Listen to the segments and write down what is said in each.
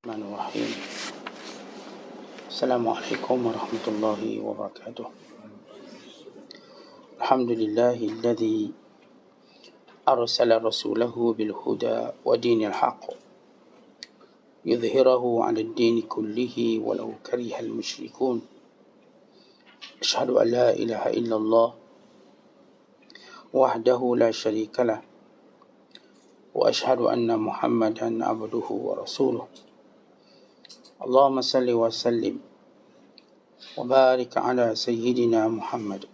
الرحمن الرحيم. السلام عليكم ورحمة الله وبركاته. الحمد لله الذي أرسل رسوله بالهدى ودين الحق يظهره على الدين كله ولو كره المشركون. أشهد أن لا إله إلا الله وحده لا شريك له وأشهد أن محمدا عبده ورسوله. اللهم صل وسلم وبارك على سيدنا محمد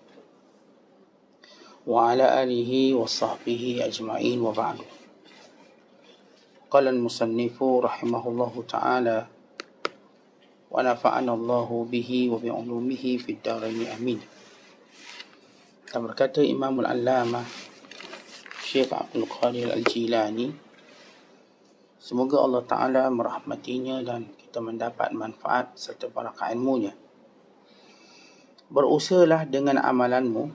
وعلى آله وصحبه أجمعين وبعد. قال المصنف رحمه الله تعالى ونفعنا الله به وبعلومه في الدارين آمين. Dan berkata Imam Al-Allamah Syekh Abdul Qadir Al-Jilani, semoga Allah Ta'ala merahmatinya dan kita mendapat manfaat serta barakah ilmunya. Berusahalah dengan amalanmu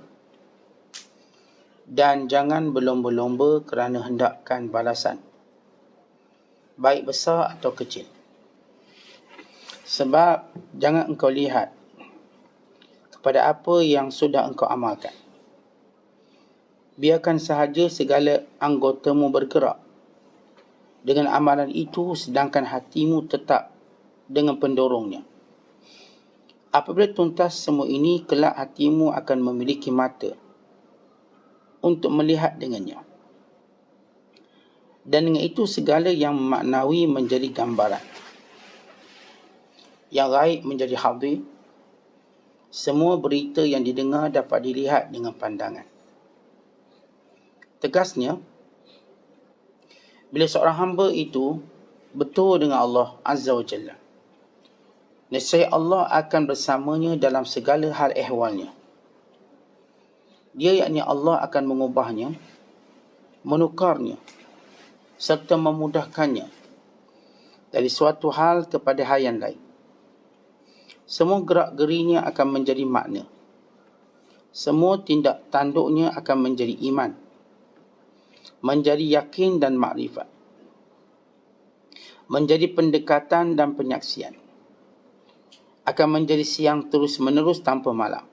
dan jangan berlomba-lomba kerana hendakkan balasan, baik besar atau kecil. Sebab jangan engkau lihat kepada apa yang sudah engkau amalkan. Biarkan sahaja segala anggotamu bergerak dengan amalan itu, sedangkan hatimu tetap dengan pendorongnya. Apabila tuntas semua ini, kelak hatimu akan memiliki mata untuk melihat dengannya. Dan dengan itu segala yang maknawi menjadi gambaran, yang gaib menjadi hadir. Semua berita yang didengar dapat dilihat dengan pandangan. Tegasnya, bila seorang hamba itu betul dengan Allah Azza wa Jalla, nescaya Allah akan bersamanya dalam segala hal ehwalnya. Dia, yakni Allah, akan mengubahnya, menukarnya, serta memudahkannya dari suatu hal kepada hal yang lain. Semua gerak-gerinya akan menjadi makna. Semua tindak tanduknya akan menjadi iman, menjadi yakin dan makrifat, menjadi pendekatan dan penyaksian, akan menjadi siang terus menerus tanpa malam,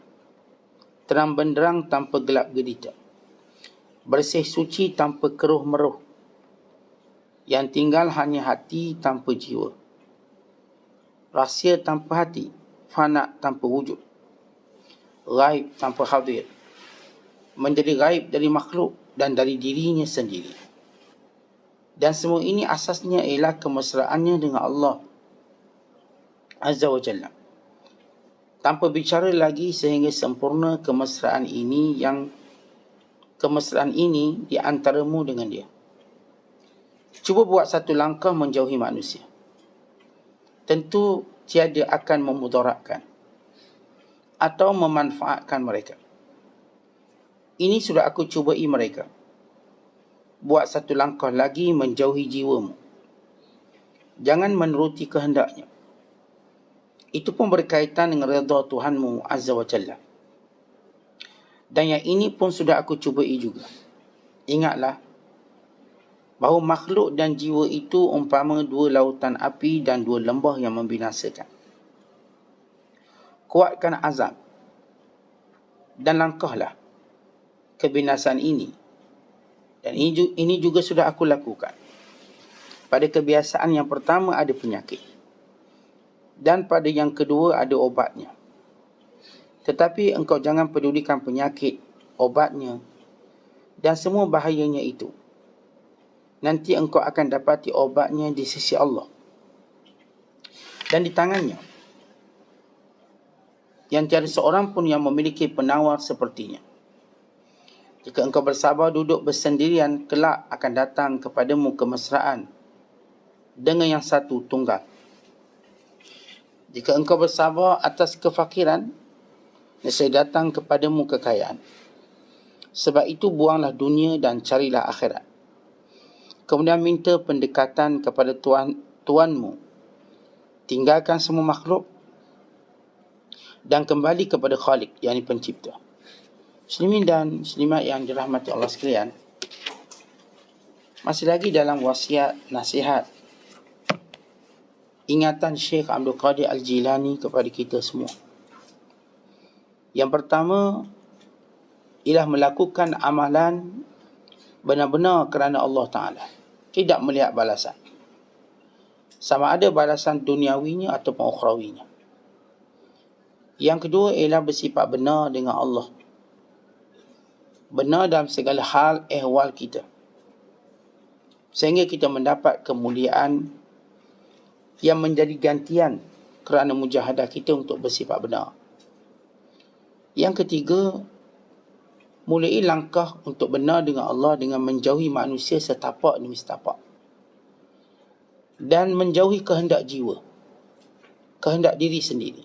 terang benderang tanpa gelap gelita, bersih suci tanpa keruh meruh, yang tinggal hanya hati tanpa jiwa, rahsia tanpa hati, fana tanpa wujud, gaib tanpa hadir, menjadi gaib dari makhluk dan dari dirinya sendiri. Dan semua ini asasnya ialah kemesraannya dengan Allah Azza wa Jalla, tanpa bicara lagi sehingga sempurna kemesraan ini di antaramu dengan dia. Cuba buat satu langkah menjauhi manusia. Tentu tiada akan memudaratkan atau memanfaatkan mereka. Ini sudah aku cubai mereka. Buat satu langkah lagi menjauhi jiwamu. Jangan menuruti kehendaknya. Itu pun berkaitan dengan redha Tuhanmu Azza wa Jalla. Dan yang ini pun sudah aku cubai juga. Ingatlah bahawa makhluk dan jiwa itu umpama dua lautan api dan dua lembah yang membinasakan. Kuatkan azam dan langkahlah kebinasaan ini. Dan ini juga sudah aku lakukan. Pada kebiasaan yang pertama ada penyakit, dan pada yang kedua ada obatnya. Tetapi engkau jangan pedulikan penyakit, obatnya, dan semua bahayanya itu. Nanti engkau akan dapati obatnya di sisi Allah dan di tangannya, yang tiada seorang pun yang memiliki penawar sepertinya. Jika engkau bersabar duduk bersendirian, kelak akan datang kepadamu kemesraan dengan yang satu tunggal. Jika engkau bersabar atas kefakiran, nescaya datang kepadamu kekayaan. Sebab itu buanglah dunia dan carilah akhirat. Kemudian minta pendekatan kepada Tuanmu. Tinggalkan semua makhluk dan kembali kepada Khalik, yakni pencipta. Muslimin dan muslimat yang dirahmati Allah sekalian, masih lagi dalam wasiat nasihat ingatan Syekh Abdul Qadir Al-Jilani kepada kita semua. Yang pertama ialah melakukan amalan benar-benar kerana Allah Ta'ala, tidak melihat balasan, sama ada balasan duniawinya ataupun ukhrawinya. Yang kedua ialah bersifat benar dengan Allah, benar dalam segala hal ehwal kita, sehingga kita mendapat kemuliaan yang menjadi gantian kerana mujahadah kita untuk bersifat benar. Yang ketiga, mulai langkah untuk benar dengan Allah dengan menjauhi manusia setapak demi setapak, dan menjauhi kehendak jiwa, kehendak diri sendiri,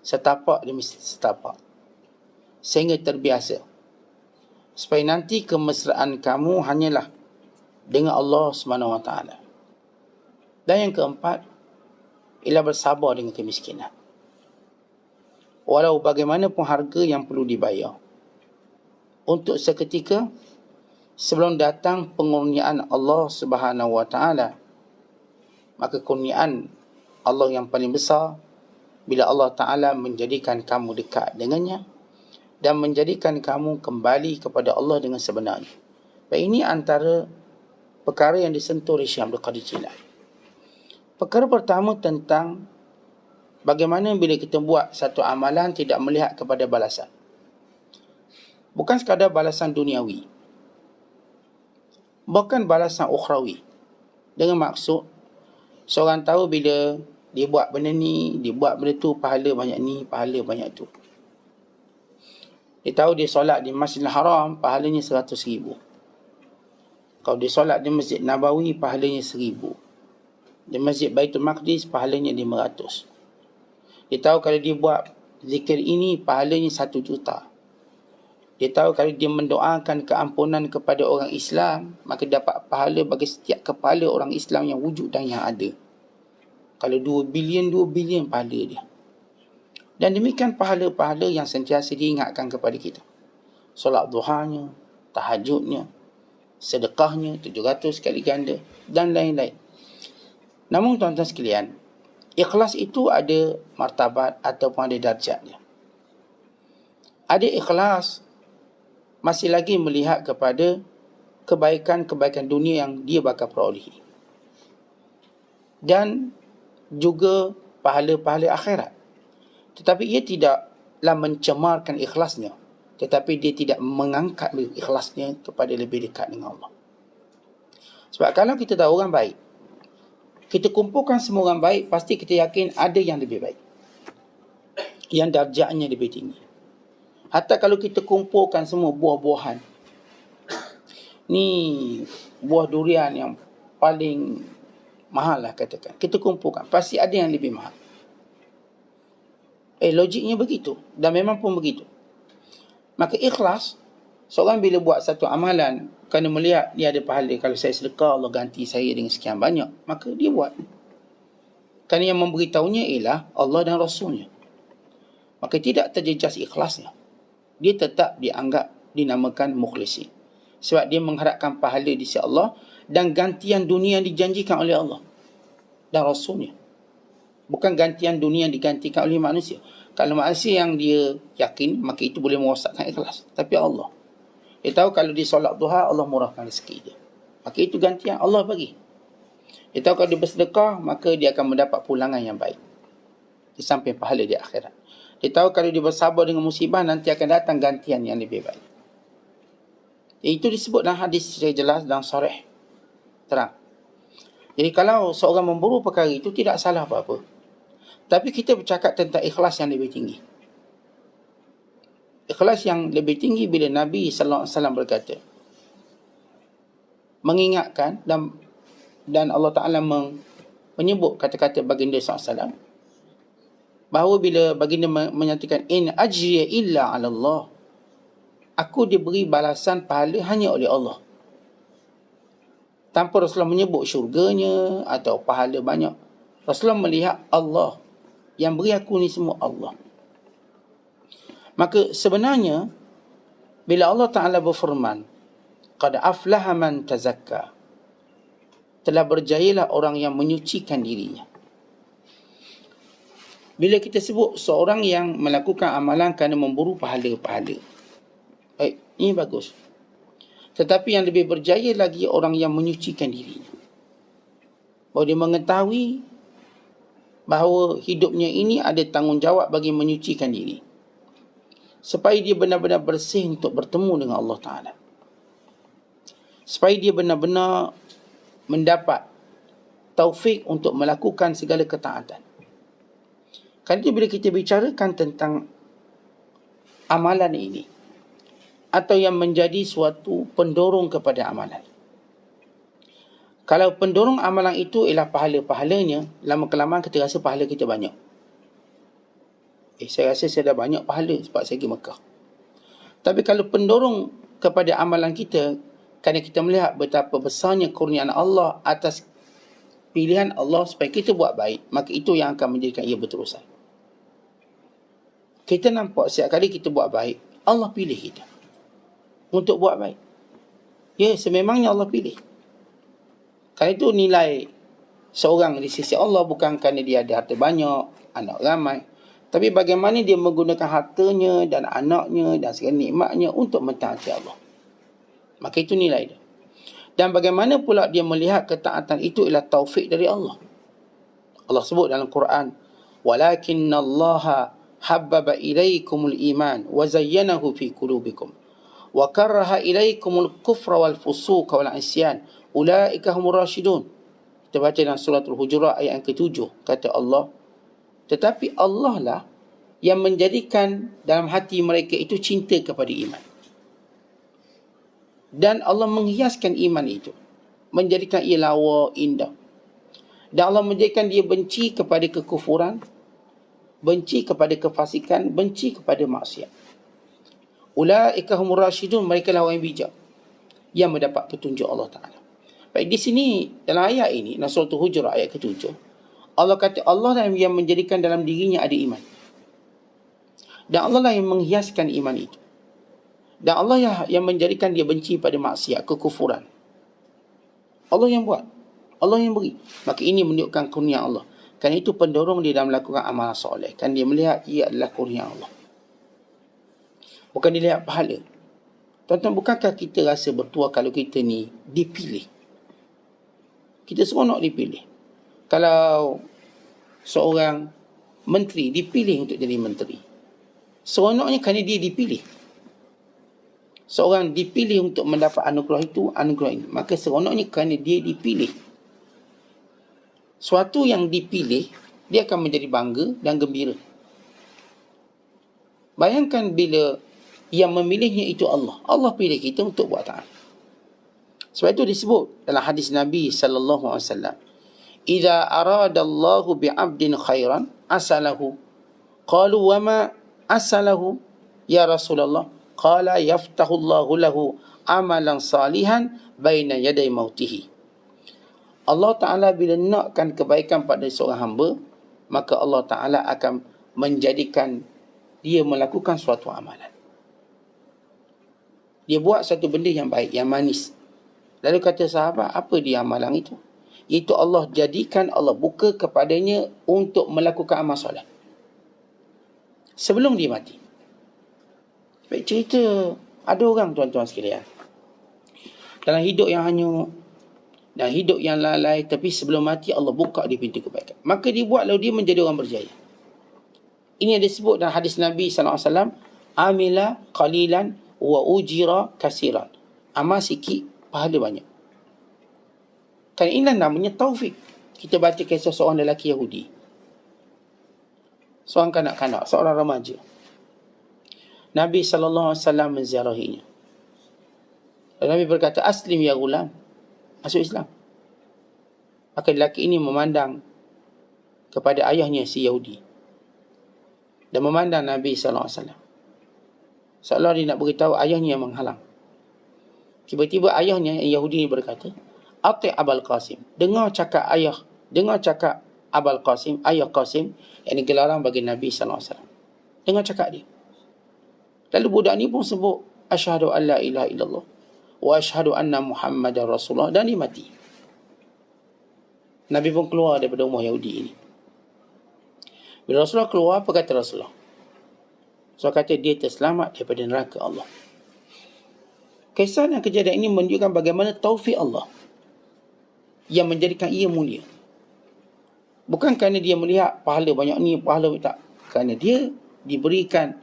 setapak demi setapak, sehingga terbiasa, supaya nanti kemesraan kamu hanyalah dengan Allah SWT. Dan yang keempat ialah bersabar dengan kemiskinan, walau bagaimanapun harga yang perlu dibayar, untuk seketika sebelum datang pengurniaan Allah Subhanahu Wa Taala. Maka kurniaan Allah yang paling besar bila Allah Ta'ala menjadikan kamu dekat dengannya dan menjadikan kamu kembali kepada Allah dengan sebenarnya. Dan ini antara perkara yang disentuh oleh Syekh Abdul Qadir Jilani. Perkara pertama tentang bagaimana bila kita buat satu amalan tidak melihat kepada balasan. Bukan sekadar balasan duniawi, bahkan balasan ukhrawi. Dengan maksud, seorang tahu bila dia buat benda ni, dia buat benda tu, pahala banyak ni, pahala banyak tu. Dia tahu dia solat di Masjidil Haram, pahalanya 100,000. Kalau dia solat di Masjid Nabawi, pahalanya 1,000. Di Masjid Baitul Maqdis, pahalanya 500. Dia tahu kalau dia buat zikir ini, pahalanya 1 juta. Dia tahu kalau dia mendoakan keampunan kepada orang Islam, maka dapat pahala bagi setiap kepala orang Islam yang wujud dan yang ada. Kalau 2 bilion pahala dia. Dan demikian pahala-pahala yang sentiasa diingatkan kepada kita. Solat duhanya, tahajudnya, sedekahnya 700 kali ganda, dan lain-lain. Namun tuan-tuan sekalian, ikhlas itu ada martabat ataupun ada darjatnya. Ada ikhlas masih lagi melihat kepada kebaikan-kebaikan dunia yang dia bakal perolehi, dan juga pahala-pahala akhirat. Tetapi ia tidaklah mencemarkan ikhlasnya, tetapi dia tidak mengangkat ikhlasnya kepada lebih dekat dengan Allah. Sebab kalau kita tahu orang baik, kita kumpulkan semua orang baik, pasti kita yakin ada yang lebih baik, yang darjatnya lebih tinggi. Hatta kalau kita kumpulkan semua buah-buahan, ni buah durian yang paling mahal lah katakan, kita kumpulkan, pasti ada yang lebih mahal. Logiknya begitu, dan memang pun begitu. Maka ikhlas, seorang bila buat satu amalan kerana melihat dia ada pahala, kalau saya sedekah Allah ganti saya dengan sekian banyak, maka dia buat. Kerana yang memberitahunya ialah Allah dan Rasulnya, maka tidak terjejas ikhlasnya. Dia tetap dianggap, dinamakan mukhlisin, sebab dia mengharapkan pahala di sisi Allah dan gantian dunia yang dijanjikan oleh Allah dan Rasulnya. Bukan gantian dunia yang digantikan oleh manusia. Kalau manusia yang dia yakin, maka itu boleh merosakkan ikhlas. Tapi Allah, dia tahu kalau dia solat duha, Allah murahkan rezeki dia, maka itu gantian Allah bagi. Dia tahu kalau dia bersedekah, maka dia akan mendapat pulangan yang baik di samping pahala di akhirat. Dia tahu kalau dia bersabar dengan musibah, nanti akan datang gantian yang lebih baik. Itu disebut dalam hadis secara jelas dan sharih, terang. Jadi kalau seorang memburu perkara itu, tidak salah apa-apa. Tapi kita bercakap tentang ikhlas yang lebih tinggi. Ikhlas yang lebih tinggi bila Nabi SAW berkata, mengingatkan, dan Allah Ta'ala menyebut kata-kata baginda SAW, bahawa bila baginda menyatakan in ajriya illa ala Allah, aku diberi balasan pahala hanya oleh Allah, tanpa Rasulullah menyebut syurganya atau pahala banyak. Rasulullah melihat Allah yang beri aku ni semua, Allah. Maka sebenarnya bila Allah Ta'ala berfirman, qad aflaha man tazakka, telah berjayalah orang yang menyucikan dirinya. Bila kita sebut seorang yang melakukan amalan kerana memburu pahala-pahala, baik, ini bagus. Tetapi yang lebih berjaya lagi orang yang menyucikan dirinya. Bahawa dia mengetahui bahawa hidupnya ini ada tanggungjawab bagi menyucikan diri, supaya dia benar-benar bersih untuk bertemu dengan Allah Ta'ala. Supaya dia benar-benar mendapat taufik untuk melakukan segala ketaatan. Kerana itu bila kita bicarakan tentang amalan ini, atau yang menjadi suatu pendorong kepada amalan. Kalau pendorong amalan itu ialah pahala-pahalanya, lama-kelamaan kita rasa pahala kita banyak. Saya rasa saya dah banyak pahala sebab saya pergi Mekah. Tapi kalau pendorong kepada amalan kita, kerana kita melihat betapa besarnya kurniaan Allah atas pilihan Allah supaya kita buat baik, maka itu yang akan menjadikan ia berterusan. Kita nampak setiap kali kita buat baik, Allah pilih kita untuk buat baik. Ya, sememangnya Allah pilih. Kerana itu nilai seorang di sisi Allah bukan kerana dia ada harta banyak, anak ramai, tapi bagaimana dia menggunakan hartanya dan anaknya dan segala nikmatnya untuk mentaati Allah. Maka itu nilai dia. Dan bagaimana pula dia melihat ketaatan itu ialah taufik dari Allah. Allah sebut dalam Quran, "Walakinnallaha habbaba ilaikumul iman wa zayyanahu fi qulubikum wa karaha ilaikumul kufra wal fusuqa wal isyan ulaika humur rasyidun." Kita baca dalam surah Al-Hujurat ayat yang ke-7, kata Allah, tetapi Allah lah yang menjadikan dalam hati mereka itu cinta kepada iman. Dan Allah menghiaskan iman itu, menjadikan ia lawa, indah. Dan Allah menjadikan dia benci kepada kekufuran, benci kepada kefasikan, benci kepada maksiat. Ulaika humur rasyidun, mereka lah orang yang bijak, yang mendapat petunjuk Allah Ta'ala. Baik, di sini dalam ayat ini, dalam surah Al-Hujurat ayat ke-7, Allah kata Allah lah yang menjadikan dalam dirinya ada iman. Dan Allah lah yang menghiaskan iman itu. Dan Allah yang menjadikan dia benci pada maksiat, kekufuran. Allah yang buat, Allah yang beri. Maka ini menunjukkan kurnia Allah. Kerana itu pendorong dia dalam melakukan amalan soleh. Kan dia melihat ia adalah kurnia Allah, bukan dilihat pahala. Tuan-tuan, bukankah kita rasa bertuah kalau kita ni dipilih? Kita semua nak dipilih. Kalau seorang menteri dipilih untuk jadi menteri, seronoknya kerana dia dipilih. Seorang dipilih untuk mendapat anugerah itu, anugerah ini, maka seronoknya kerana dia dipilih. Suatu yang dipilih, dia akan menjadi bangga dan gembira. Bayangkan bila yang memilihnya itu Allah. Allah pilih kita untuk buat taat. Sebab itu disebut dalam hadis Nabi SAW, "Idza aradallahu bi'abdin khairan asalahu." Qalu wa ma asalahu ya Rasulullah? Qala yaftahullahu lahu amalan salihan baina yaday mautihi. Allah Ta'ala bila nakkan kebaikan pada seorang hamba, maka Allah Ta'ala akan menjadikan dia melakukan suatu amalan. Dia buat satu benda yang baik, yang manis. Lalu kata sahabat, apa dia amalan itu? Iaitu Allah jadikan, Allah buka kepadanya untuk melakukan amal solat sebelum dia mati. Baik, cerita ada orang, tuan-tuan sekalian, dalam hidup yang hanyut dan hidup yang lalai, tapi sebelum mati Allah buka dia pintu kebaikan. Maka dia buat lalu dia menjadi orang berjaya. Ini yang disebut dalam hadis Nabi SAW, "Amila qalilan wa ujira kasiran." Amal sikit, pahala banyak. Kan inilah namanya taufik. Kita baca kisah seorang lelaki Yahudi, seorang kanak-kanak, seorang remaja. Nabi SAW menziarahinya. Dan Nabi berkata, "Aslim ya gulam." Masuk Islam. Maka lelaki ini memandang kepada ayahnya si Yahudi dan memandang Nabi SAW, seolah dia nak beritahu ayahnya yang menghalang. Tiba-tiba ayahnya yang Yahudi ini berkata, "Ati' Abul Qasim." Dengar cakap ayah, dengar cakap Abul Qasim, ayah Qasim, yang gelaran bagi Nabi SAW. Dengar cakap dia. Lalu budak ni pun sebut, "Asyhadu an la ilaha illallah wa asyhadu anna Muhammadar Rasulullah," dan dia mati. Nabi pun keluar daripada rumah Yahudi ini. Bila Rasulullah keluar, apa kata Rasulullah? Rasulullah kata dia terselamat daripada neraka Allah. Kisah dan kejadian ini menunjukkan bagaimana taufik Allah yang menjadikan ia mulia. Bukan kerana dia melihat pahala banyak ni, pahala tak. Kerana dia diberikan,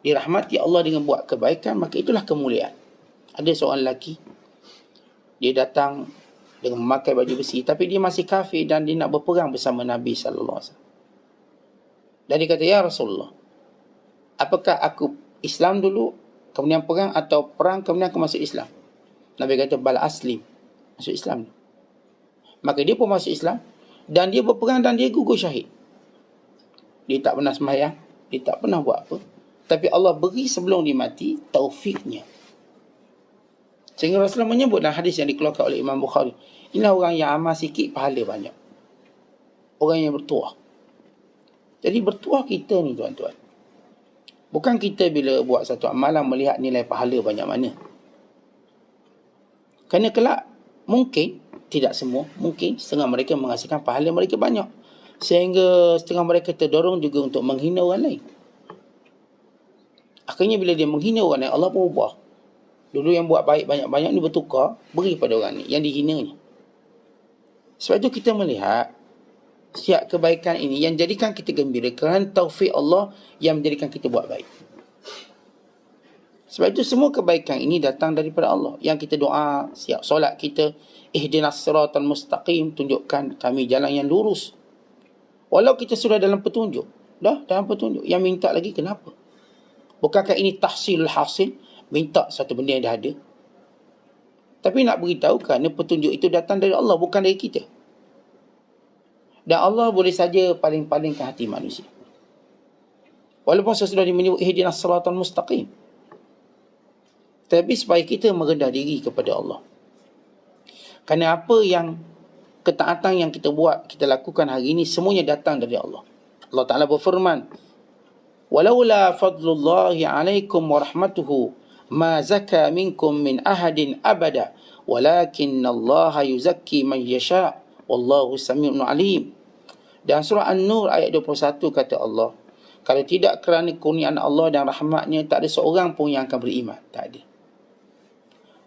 dirahmati Allah dengan buat kebaikan, maka itulah kemuliaan. Ada seorang lelaki, dia datang dengan memakai baju besi, tapi dia masih kafir dan dia nak berperang bersama Nabi SAW. Dan dia kata, ya Rasulullah, apakah aku Islam dulu, kemudian perang, atau perang kemudian aku masuk Islam? Nabi kata, bal aslim, masuk Islam. Maka dia pun masuk Islam, dan dia berperang dan dia gugur syahid. Dia tak pernah sembahyang, dia tak pernah buat apa, tapi Allah beri sebelum dia mati taufiknya. Sehingga Rasulullah menyebut dalam hadis yang dikeluarkan oleh Imam Bukhari, inilah orang yang amal sikit, pahala banyak. Orang yang bertuah. Jadi bertuah kita ni tuan-tuan, bukan kita bila buat satu amalan melihat nilai pahala banyak mana. Kerana kelak mungkin, tidak semua, mungkin setengah mereka menghasilkan pahala mereka banyak, sehingga setengah mereka terdorong juga untuk menghina orang lain. Akhirnya bila dia menghina orang lain, Allah pun ubah. Dulu yang buat baik banyak-banyak ni bertukar, beri pada orang ni, yang dihina ni. Sebab itu kita melihat setiap kebaikan ini yang jadikan kita gembira kerana taufik Allah yang menjadikan kita buat baik. Sebab itu semua kebaikan ini datang daripada Allah. Yang kita doa, siap solat kita, ihdinas siratal mustaqim, tunjukkan kami jalan yang lurus. Walau kita sudah dalam petunjuk, dalam petunjuk, yang minta lagi kenapa? Bukankah ini tahsilul hasil? Minta satu benda yang dah ada. Tapi nak beritahu kerana petunjuk itu datang dari Allah, bukan dari kita. Dan Allah boleh saja paling-palingkan hati manusia. Walaupun sesudah dia menyebut ihdinas siratal mustaqim. Tapi supaya kita merendah diri kepada Allah. Kerana apa yang ketaatan yang kita buat, kita lakukan hari ini, semuanya datang dari Allah. Allah Ta'ala berfirman, walaula fadlullahi alaikum wa rahmatuhu ma zaka minkum min ahadin abada walakinallaha yuzakki man yasha wallahu sami'un alim. Dan surah An-Nur ayat 21 kata Allah, kalau tidak kerana kurniaan Allah dan rahmatnya, tak ada seorang pun yang akan beriman. Tak ada.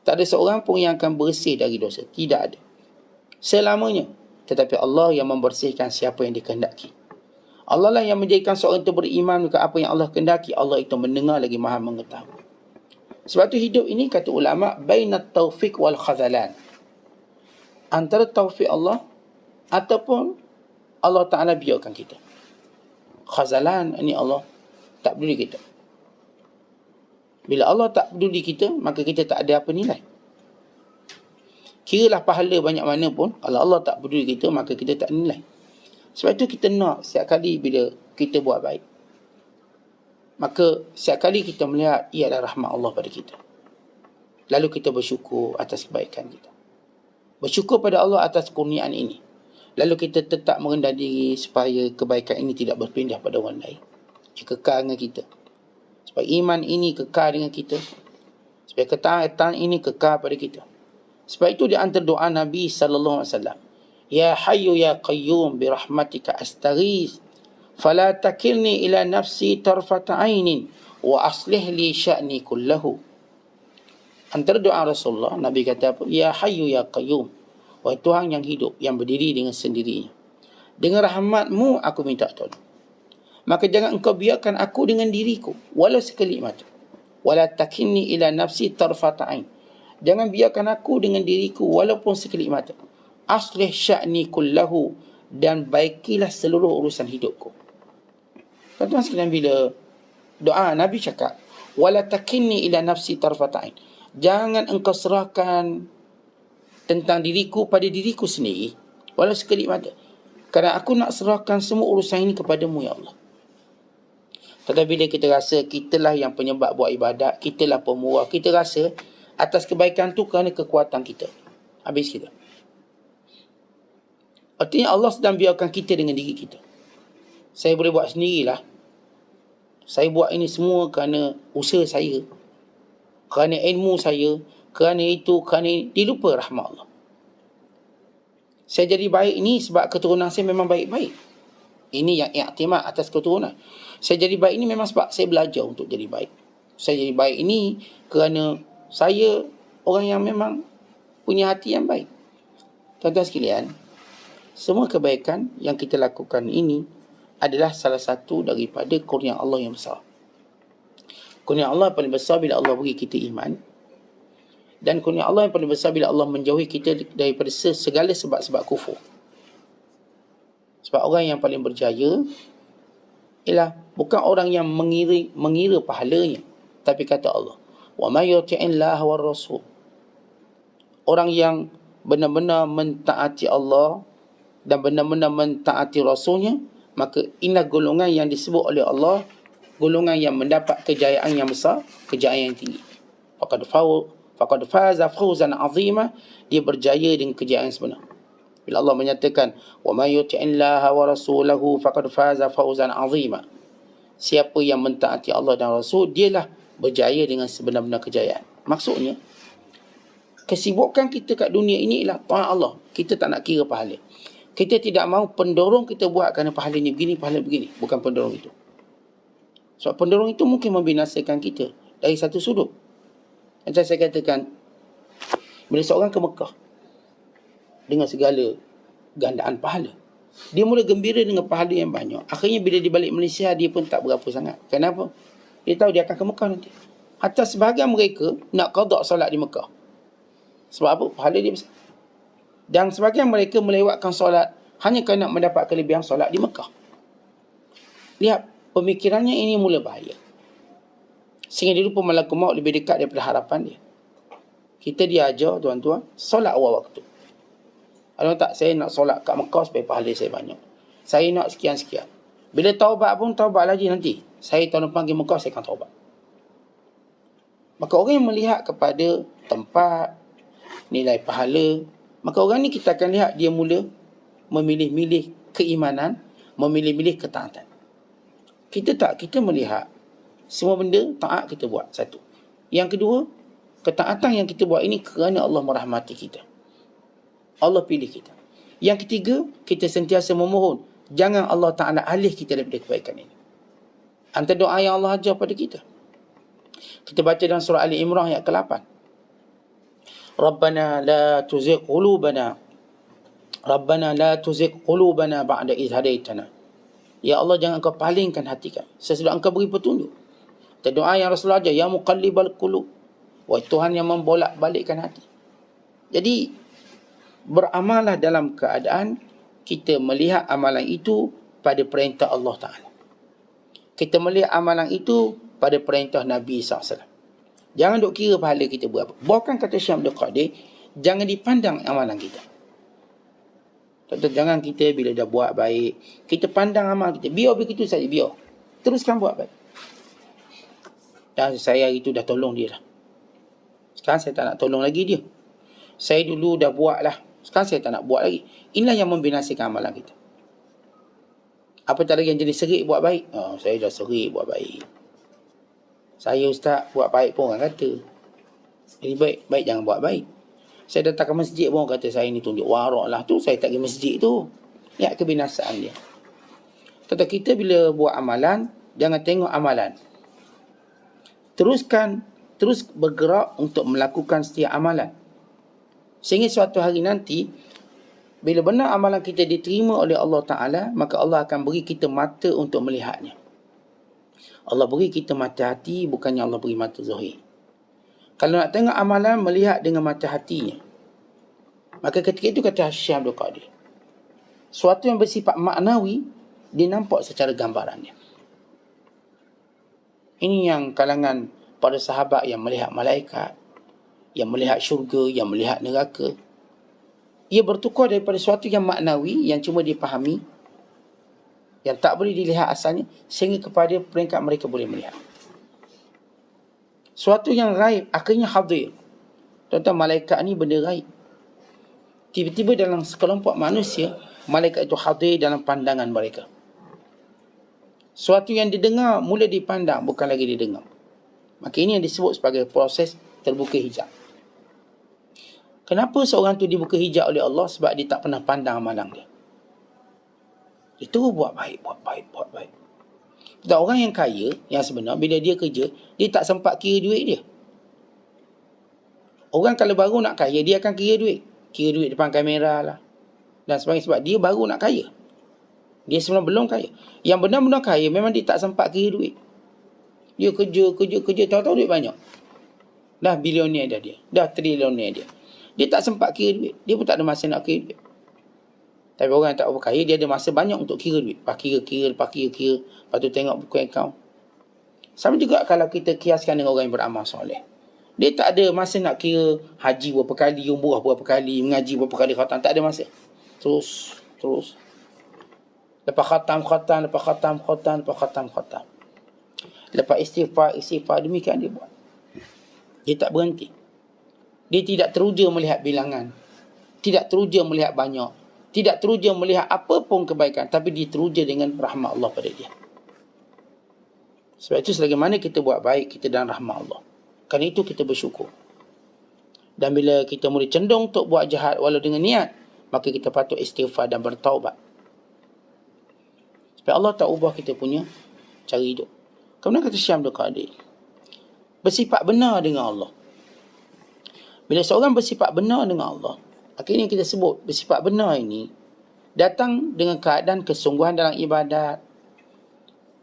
Tak ada seorang pun yang akan bersih dari dosa. Tidak ada. Selamanya. Tetapi Allah yang membersihkan siapa yang dikehendaki. Allah lah yang menjadikan seorang itu beriman ke apa yang Allah kehendaki. Allah itu mendengar lagi maha mengetahui. Sebab itu hidup ini, kata ulama, bainat taufiq wal khazalan. Antara taufik Allah ataupun Allah Ta'ala biarkan kita. Khazalan ini Allah tak peduli kita. Bila Allah tak peduli kita, maka kita tak ada apa nilai. Kiralah pahala banyak mana pun, kalau Allah tak peduli kita, maka kita tak nilai. Sebab itu kita nak setiap kali bila kita buat baik, maka setiap kali kita melihat ia adalah rahmat Allah pada kita, lalu kita bersyukur atas kebaikan kita. Bersyukur pada Allah atas kurniaan ini. Lalu kita tetap merendah diri supaya kebaikan ini tidak berpindah pada orang lain. Ia kekal dengan kita. Supaya iman ini kekal dengan kita. Supaya ketaatan ini kekal pada kita. Sebab itu di antara doa Nabi SAW, ya hayyu ya qayyum birahmatika astaghith fala takilni ila nafsi tarfata ainin wa aslih li sya'ni kullahu. Antara doa Rasulullah, Nabi kata apa? Ya hayyu ya qayyum, wahai Tuhan yang hidup, yang berdiri dengan sendirinya, dengan rahmatmu aku minta tolong. Maka jangan engkau biarkan aku dengan diriku walau sekelip mata. Wala takinni ila nafsi tarfata ain. Jangan biarkan aku dengan diriku walaupun sekelip mata. Aslih sya'ni kullahu, dan baikilah seluruh urusan hidupku. Tuan-tuan sekalian, bila doa Nabi cakap wala takinni ila nafsi tarfata ain, jangan engkau serahkan tentang diriku pada diriku sendiri walau sekelip mata, kerana aku nak serahkan semua urusan ini kepadamu ya Allah. Tetapi bila kita rasa kitalah yang penyebab buat ibadat, kitalah pemurah, kita rasa atas kebaikan tu kerana kekuatan kita, habis kita. Artinya Allah sedang biarkan kita dengan diri kita. Saya boleh buat sendirilah. Saya buat ini semua kerana usaha saya, kerana ilmu saya, kerana itu, kerana ini. Dilupa rahmat Allah. Saya jadi baik ini sebab keturunan saya memang baik-baik. Ini yang iktimad atas keturunan. Saya jadi baik ini memang sebab saya belajar untuk jadi baik. Saya jadi baik ini kerana saya orang yang memang punya hati yang baik. Tuan-tuan sekalian, semua kebaikan yang kita lakukan ini adalah salah satu daripada kurnia Allah yang besar. Kurnia Allah paling besar bila Allah beri kita iman. Dan kurnia Allah yang paling besar bila Allah menjauhi kita daripada segala sebab-sebab kufur. Sebab orang yang paling berjaya ialah bukan orang yang mengira pahalanya, tapi kata Allah, wa may yuti'illah war rasul. Orang yang benar-benar mentaati Allah dan benar-benar mentaati Rasulnya, maka inilah golongan yang disebut oleh Allah, golongan yang mendapat kejayaan yang besar, kejayaan yang tinggi. Faqad faza fawzan azima, dia berjaya dengan kejayaan yang sebenar. Bila Allah menyatakan, wa may yuti'illaha wa rasulahu faqad faza fawzan azima. Siapa yang mentaati Allah dan Rasul, dialah berjaya dengan sebenar-benar kejayaan. Maksudnya, kesibukan kita kat dunia ini ialah taat Allah. Kita tak nak kira pahala. Kita tidak mahu pendorong kita buat kerana pahala ni begini, pahala begini. Bukan pendorong itu. Sebab pendorong itu mungkin membinasakan kita dari satu sudut. Macam saya katakan, bila seorang ke Mekah dengan segala gandaan pahala, dia mula gembira dengan pahala yang banyak. Akhirnya bila dia balik Malaysia, dia pun tak berapa sangat. Kenapa? Dia tahu dia akan ke Mekah nanti. Hatta sebahagian mereka nak qada solat di Mekah. Sebab apa? Pahala dia besar. Dan sebagian mereka melewatkan solat hanya kerana mendapat kelebihan solat di Mekah. Lihat, pemikirannya ini mula bahaya. Sehingga dia lupa malakul maut lebih dekat daripada harapan dia. Kita diajar, tuan-tuan, solat awal waktu. Kalau tak, saya nak solat kat Mekah supaya pahala saya banyak. Saya nak sekian-sekian. Bila taubat pun, taubat lagi nanti. Saya tahun depan pergi Mekah, saya akan taubat. Maka orang yang melihat kepada tempat, nilai pahala, maka orang ni kita akan lihat dia mula memilih-milih keimanan, memilih-milih ketaatan. Kita melihat semua benda taat kita buat, satu. Yang kedua, ketaatan yang kita buat ini kerana Allah merahmati kita. Allah pilih kita. Yang ketiga, kita sentiasa memohon, jangan Allah Ta'ala alih kita daripada kebaikan ini. Antara doa yang Allah ajar pada kita. Kita baca dalam surah Ali Imran ayat ke-8. Rabbana la tuzigh qulubana ba'da idh hadaitana. Ya Allah, jangan kau palingkan hati kami sesudah engkau beri petunjuk. Dan doa yang Rasulullah ajar, ya muqallibal qulub, wahai Tuhan yang membolak-balikkan hati. Jadi beramallah dalam keadaan kita melihat amalan itu pada perintah Allah Ta'ala. Kita melihat amalan itu pada perintah Nabi SAW. Jangan duk kira pahala kita berapa. Bahkan kata Syekh Abdul Qadir, jangan dipandang amalan kita. Jangan kita bila dah buat baik, kita pandang amal kita. Biar begitu saja, biar. Teruskan buat baik. Dan saya itu dah tolong dia lah. Sekarang saya tak nak tolong lagi dia. Saya dulu dah buat lah. Sekarang saya tak nak buat lagi. Inilah yang membinasakan amalan kita. Apatah lagi yang jadi serik buat baik. Saya dah serik buat baik. Saya ustaz buat baik pun orang kata. Jadi baik jangan buat baik. Saya datang ke masjid pun orang kata saya ni tunjuk warak lah. Tu saya tak pergi masjid tu. Lihat kebinasaan dia. Kata kita bila buat amalan, jangan tengok amalan. Terus bergerak untuk melakukan setiap amalan. Sehingga suatu hari nanti, bila benar amalan kita diterima oleh Allah Ta'ala, maka Allah akan beri kita mata untuk melihatnya. Allah beri kita mata hati, bukannya Allah beri mata zahir. Kalau nak tengok amalan, melihat dengan mata hatinya. Maka ketika itu kata Syekh Abdul Qadir, suatu yang bersifat maknawi, dia nampak secara gambarannya. Ini yang kalangan para sahabat yang melihat malaikat, yang melihat syurga, yang melihat neraka. Ia bertukar daripada suatu yang maknawi, yang cuma dipahami, yang tak boleh dilihat asalnya, sehingga kepada peringkat mereka boleh melihat. Suatu yang gaib, akhirnya hadir. Tuan-tuan, malaikat ni benda gaib. Tiba-tiba dalam sekelompok manusia, malaikat itu hadir dalam pandangan mereka. Suatu yang didengar, mula dipandang, bukan lagi didengar. Maka ini yang disebut sebagai proses terbuka hijab. Kenapa seorang tu dibuka hijab oleh Allah? Sebab dia tak pernah pandang amalan dia. Dia terus buat baik. Dan orang yang kaya, yang sebenar, bila dia kerja, dia tak sempat kira duit dia. Orang kalau baru nak kaya, dia akan kira duit. Kira duit depan kamera lah. Dan sebagainya, sebab dia baru nak kaya. Dia sebenarnya belum kaya. Yang benar-benar kaya, memang dia tak sempat kira duit. Dia kerja, tahu-tahu duit banyak. Dah bilioner dah dia. Dah trilioner dia. Dia tak sempat kira duit. Dia pun tak ada masa nak kira duit. Tapi orang yang tak berkaya, dia ada masa banyak untuk kira duit. Lepas kira. Lepas tu tengok buku akaun. Sama juga kalau kita kiaskan dengan orang yang beramal soleh. Dia tak ada masa nak kira haji berapa kali, umrah berapa kali, mengaji berapa kali khatam. Tak ada masa. Terus. Lepas khatam. Lepas istighfar. Demikian dia buat. Dia tak berhenti. Dia tidak teruja melihat bilangan. Tidak teruja melihat banyak. Tidak teruja melihat apa pun kebaikan. Tapi dia teruja dengan rahmat Allah pada dia. Sebab itu selagi mana kita buat baik, kita dalam rahmat Allah. Kerana itu kita bersyukur. Dan bila kita mula cenderung untuk buat jahat walau dengan niat, maka kita patut istighfar dan bertaubat. Sebab Allah tak ubah kita punya cara hidup. Kemudian kata Syekh Abdul Qadir, bersifat benar dengan Allah. Bila seorang bersifat benar dengan Allah, akhirnya kita sebut bersifat benar ini datang dengan keadaan kesungguhan dalam ibadat,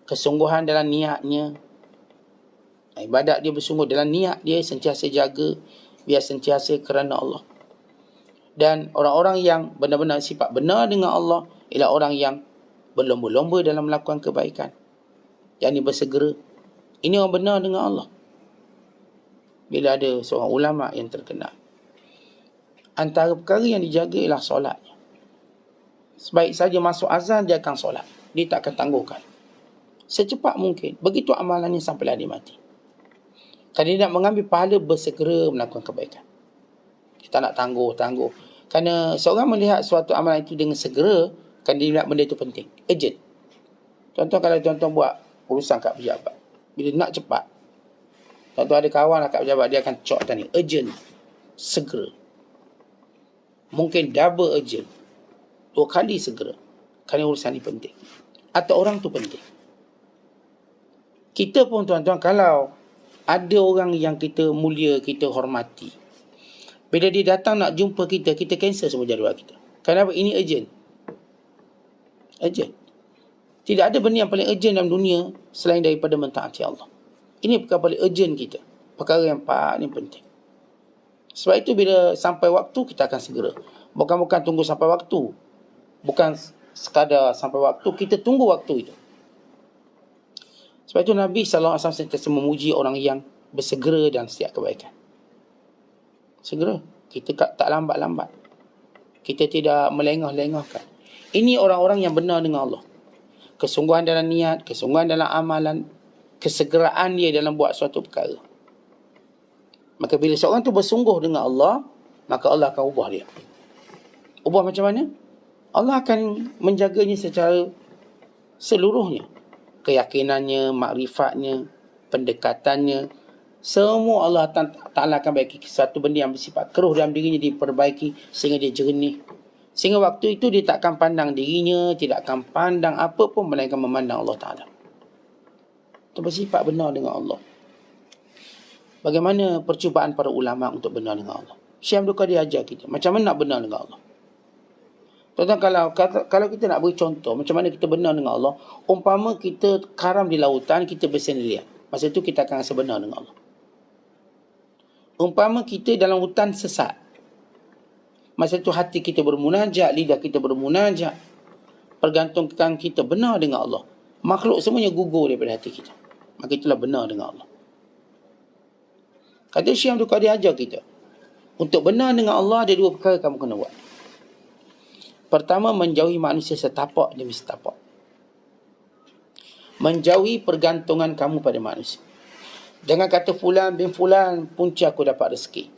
kesungguhan dalam niatnya. Ibadat dia bersungguh dalam niat dia, sentiasa jaga, biar sentiasa kerana Allah. Dan orang-orang yang benar-benar sifat benar dengan Allah ialah orang yang berlomba-lomba dalam melakukan kebaikan. Yang ini bersegera. Ini orang benar dengan Allah. Bila ada seorang ulama yang terkenal, antara perkara yang dijaga ialah solatnya. Sebaik saja masuk azan, dia akan solat. Dia tak akan tangguhkan. Secepat mungkin. Begitu amalannya sampai dia mati. Kerana dia nak mengambil pahala, bersegera melakukan kebaikan. Kita nak tangguh. Kerana seorang melihat suatu amalan itu dengan segera, kerana dia nak benda itu penting. Urgent. Contoh kalau tuan-tuan buat urusan kat pejabat. Bila nak cepat. Contoh ada kawan kat pejabat, dia akan cok tadi. Urgent. Segera. Mungkin double urgent. 2 kali segera. Kerana urusan ini penting. Atau orang tu penting. Kita pun tuan-tuan, kalau ada orang yang kita mulia, kita hormati, bila dia datang nak jumpa kita, kita cancel semua jadual kita. Kenapa? Ini urgent. Tidak ada benda yang paling urgent dalam dunia selain daripada mentaati Allah. Ini perkara paling urgent kita. Perkara yang paling penting. Sebab itu bila sampai waktu, kita akan segera. Bukan tunggu sampai waktu. Bukan sekadar sampai waktu, kita tunggu waktu itu. Sebab itu Nabi SAW sentiasa memuji orang yang bersegera dan setiap kebaikan. Segera. Kita tak lambat-lambat. Kita tidak melengah-lengahkan. Ini orang-orang yang benar dengan Allah. Kesungguhan dalam niat, kesungguhan dalam amalan, kesegeraan dia dalam buat suatu perkara. Maka bila seorang tu bersungguh dengan Allah, maka Allah akan ubah dia. Ubah macam mana? Allah akan menjaganya secara seluruhnya. Keyakinannya, makrifatnya, pendekatannya, semua Allah Ta'ala akan baiki. Satu benda yang bersifat keruh dalam dirinya diperbaiki sehingga dia jernih. Sehingga waktu itu dia tak akan pandang dirinya, tidak akan pandang apa pun melainkan memandang Allah Ta'ala. Itu bersifat benar dengan Allah. Bagaimana percubaan para ulama untuk benar dengan Allah? Syekh Abdul Qadir ajar kita macam mana nak benar dengan Allah. Tuan-tuan, kalau kita nak beri contoh macam mana kita benar dengan Allah, umpama kita karam di lautan, kita bersendirian. Masa itu kita akan rasa benar dengan Allah. Umpama kita dalam hutan sesat, masa itu hati kita bermunajat, lidah kita bermunajat, pergantungkan kita benar dengan Allah. Makhluk semuanya gugur daripada hati kita. Maka itulah benar dengan Allah. Kata Syekh Abdul Qadir ajar kita, untuk benar dengan Allah ada 2 perkara kamu kena buat. Pertama, menjauhi manusia setapak demi setapak. Menjauhi pergantungan kamu pada manusia. Jangan kata fulan bin fulan punca aku dapat rezeki.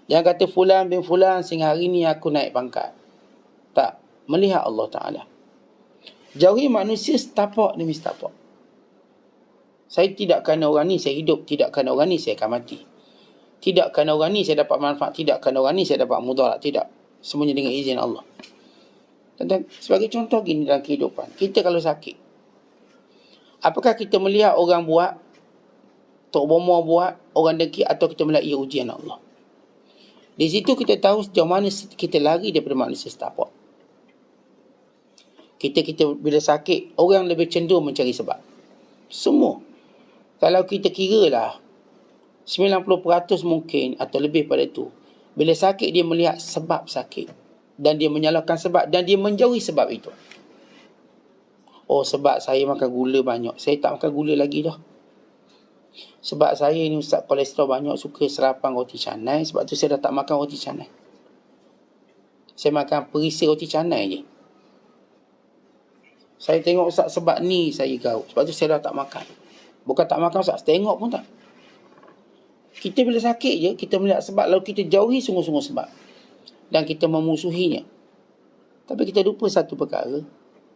Jangan kata fulan bin fulan sehingga hari ni aku naik pangkat. Tak. Melihat Allah Ta'ala. Jauhi manusia setapak demi setapak. Saya tidak kerana orang ni saya hidup. Tidak kerana orang ni saya akan mati. Tidak kerana orang ni saya dapat manfaat. Tidak kerana orang ni saya dapat mudarat. Tidak. Semuanya dengan izin Allah. Dan sebagai contoh gini dalam kehidupan, kita kalau sakit, apakah kita melihat orang buat, Tok Bomo buat, orang dengki, atau kita melihat ia ujian Allah? Di situ kita tahu sejauh mana kita lari daripada manusia setapak. Kita bila sakit, orang lebih cenderung mencari sebab. Semua. Kalau kita kira lah, 90% mungkin atau lebih pada itu, bila sakit dia melihat sebab sakit. Dan dia menyalahkan sebab, dan dia menjauhi sebab itu. Oh, sebab saya makan gula banyak, saya tak makan gula lagi dah. Sebab saya ni ustaz kolesterol banyak, suka sarapan roti canai, sebab tu saya dah tak makan roti canai. Saya makan perisa roti canai je. Saya tengok ustaz sebab ni saya gaut, sebab tu saya dah tak makan. Bukan tak makan ustaz, tengok pun tak. Kita bila sakit je, kita melihat sebab, lalu kita jauhi sungguh-sungguh sebab. Dan kita memusuhinya. Tapi kita lupa satu perkara,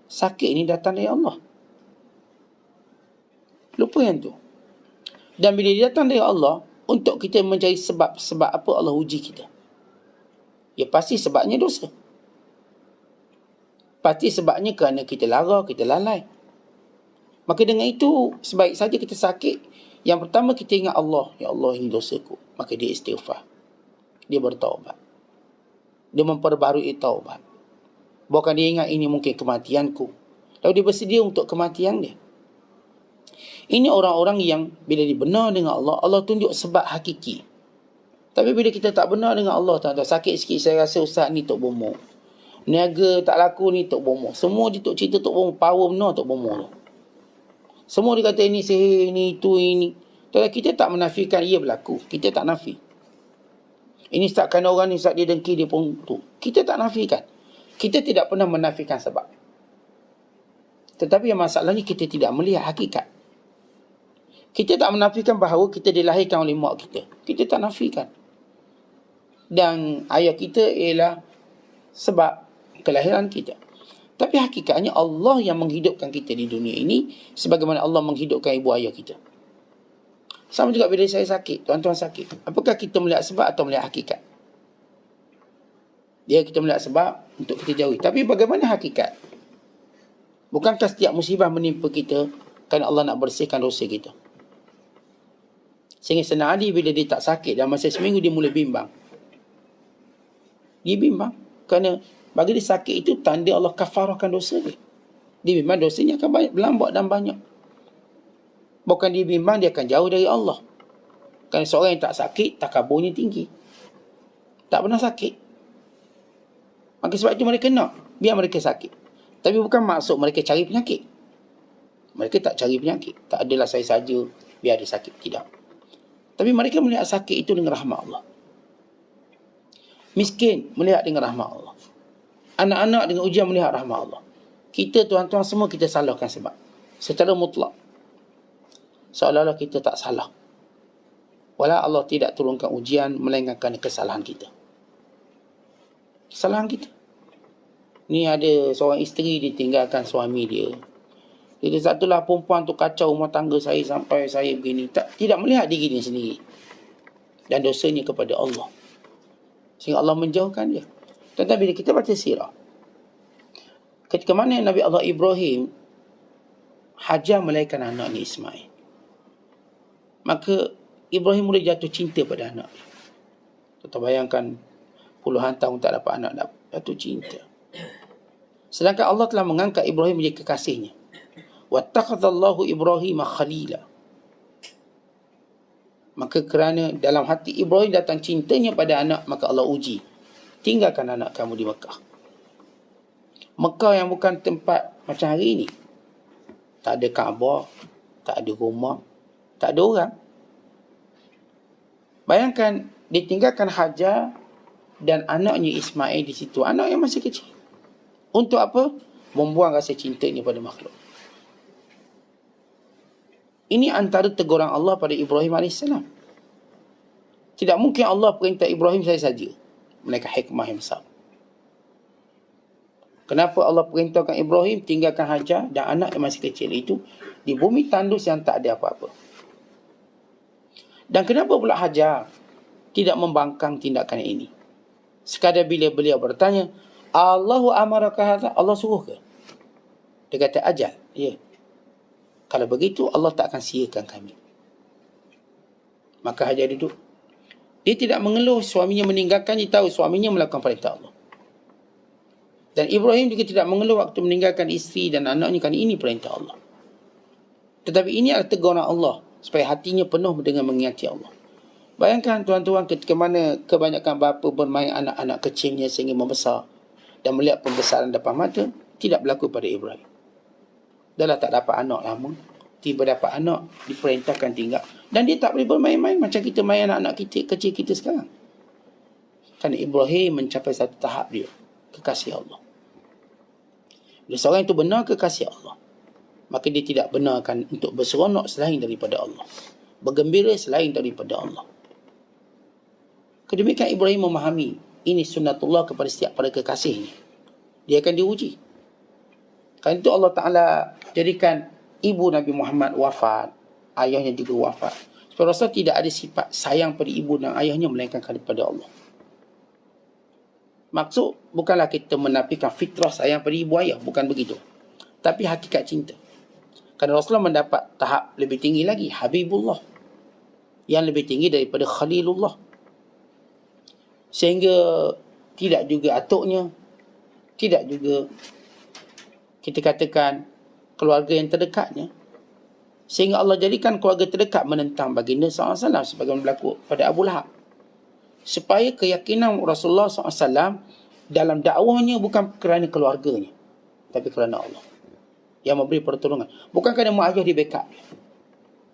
sakit ni datang dari Allah. Lupa yang tu. Dan bila dia datang dari Allah, untuk kita mencari sebab apa Allah uji kita. Ya pasti sebabnya dosa. Pasti sebabnya kerana kita lara, kita lalai. Maka dengan itu, sebaik saja kita sakit, yang pertama kita ingat Allah. Ya Allah, ini dosaku. Maka dia istighfar. Dia bertaubat. Dia memperbarui taubat. Bukan dia ingat ini mungkin kematianku. Lalu dia bersedia untuk kematian dia. Ini orang-orang yang bila dibenar dengan Allah, Allah tunjuk sebab hakiki. Tapi bila kita tak benar dengan Allah, tuan-tuan, sakit sikit saya rasa ustaz ni Tok Bomo. Niaga tak laku ni Tok Bomo. Semua dia cerita Tok Bomo, power benar Tok Bomo tu. Semua dia kata ini sihir, ini, itu, ini. Tuan-tuan, kita tak menafikan ia berlaku. Kita tak nafi. Ini ustaz orang ni, ustaz dia dengki, dia pun tu. Kita tak nafikan. Kita tidak pernah menafikan sebab. Tetapi yang masalahnya kita tidak melihat hakikat. Kita tak menafikan bahawa kita dilahirkan oleh mak kita. Kita tak nafikan. Dan ayah kita ialah sebab kelahiran kita. Tapi hakikatnya Allah yang menghidupkan kita di dunia ini, sebagaimana Allah menghidupkan ibu ayah kita. Sama juga bila saya sakit, tuan-tuan sakit. Apakah kita melihat sebab atau melihat hakikat? Dia kita melihat sebab untuk kita jauhi. Tapi bagaimana hakikat? Bukankah setiap musibah menimpa kita kerana Allah nak bersihkan dosa kita? Sehingga Sayyidina Ali bila dia tak sakit dalam masa seminggu, dia mula bimbang. Dia bimbang kerana bagi dia sakit itu tanda Allah kafarahkan dosa dia. Dia bimbang dosanya akan banyak, berlambat dan banyak. Bukan dia bimbang dia akan jauh dari Allah. Kerana seorang yang tak sakit, takaburnya tinggi. Tak pernah sakit. Maka sebab itu mereka nak biar mereka sakit. Tapi bukan maksud mereka cari penyakit. Mereka tak cari penyakit. Tak adalah saya saja biar dia sakit. Tidak. Tapi mereka melihat sakit itu dengan rahmat Allah. Miskin melihat dengan rahmat Allah. Anak-anak dengan ujian melihat rahmat Allah. Kita tuan-tuan semua kita salahkan sebab. Secara mutlak. Seolah-olah kita tak salah. Walau Allah tidak turunkan ujian melainkan kerana kesalahan kita. Kesalahan kita. Ni ada seorang isteri ditinggalkan suami dia. Jadi satulah perempuan tu kacau rumah tangga saya sampai saya begini. Tidak melihat diri dia sendiri. Dan dosanya kepada Allah. Sehingga Allah menjauhkan dia. Tetapi bila kita baca sirah, ketika mana Nabi Allah Ibrahim hajar melahirkan anaknya Ismail, maka Ibrahim mula jatuh cinta pada anak dia. Kita bayangkan puluhan tahun tak dapat anak, jatuh cinta. Sedangkan Allah telah mengangkat Ibrahim menjadi kekasihnya. Wattakhadallahu Ibrahim khalila. Maka kerana dalam hati Ibrahim datang cintanya pada anak, maka Allah uji. Tinggalkan anak kamu di Mekah. Mekah yang bukan tempat macam hari ini. Tak ada Kaabah, tak ada rumah, tak ada orang. Bayangkan ditinggalkan Hajar dan anaknya Ismail di situ. Anak yang masih kecil. Untuk apa? Membuang rasa cintanya pada makhluk. Ini antara teguran Allah pada Ibrahim AS. Tidak mungkin Allah perintah Ibrahim saja. Melainkan hikmah yang besar. Kenapa Allah perintahkan Ibrahim tinggalkan Hajar dan anak yang masih kecil itu di bumi tandus yang tak ada apa-apa? Dan kenapa pula Hajar tidak membangkang tindakan ini? Sekadar bila beliau bertanya, Allahu amaraka hadza, Allah suruh ke? Dia kata ajal. Ya. Kalau begitu Allah tak akan siakan kami. Maka Hajar duduk. Dia tidak mengeluh suaminya meninggalkan, dia tahu suaminya melakukan perintah Allah. Dan Ibrahim juga tidak mengeluh waktu meninggalkan isteri dan anaknya, kerana ini perintah Allah. Tetapi ini adalah teguran Allah supaya hatinya penuh dengan mengingati Allah. Bayangkan tuan-tuan, ketika mana kebanyakan bapa bermain anak-anak kecilnya sehingga membesar dan melihat pembesaran depan mata, tidak berlaku pada Ibrahim. Dah lah tak dapat anak lama, tiba dapat anak, diperintahkan tinggal. Dan dia tak boleh bermain-main macam kita main anak-anak kecil kita sekarang. Kerana Ibrahim mencapai satu tahap dia, kekasih Allah. Bila seorang itu benar kekasih Allah, maka dia tidak benarkan untuk berseronok selain daripada Allah, bergembira selain daripada Allah. Kedemikian Ibrahim memahami ini sunnatullah kepada setiap para kekasihnya. Dia akan diuji. Kerana itu Allah Ta'ala jadikan ibu Nabi Muhammad wafat, ayahnya juga wafat. Sebab Rasul tidak ada sifat sayang pada ibu dan ayahnya melainkan kepada Allah. Maksud bukanlah kita menafikan fitrah sayang pada ibu ayah, bukan begitu. Tapi hakikat cinta. Kerana Rasulullah mendapat tahap lebih tinggi lagi, Habibullah, yang lebih tinggi daripada Khalilullah. Sehingga tidak juga atuknya, tidak juga kita katakan keluarga yang terdekatnya. Sehingga Allah jadikan keluarga terdekat menentang baginda SAW sebagaimana berlaku pada Abu Lahab. Supaya keyakinan Rasulullah SAW dalam dakwahnya bukan kerana keluarganya, tapi kerana Allah yang memberi pertolongan. Bukan kerana mak ayah dia backup dia.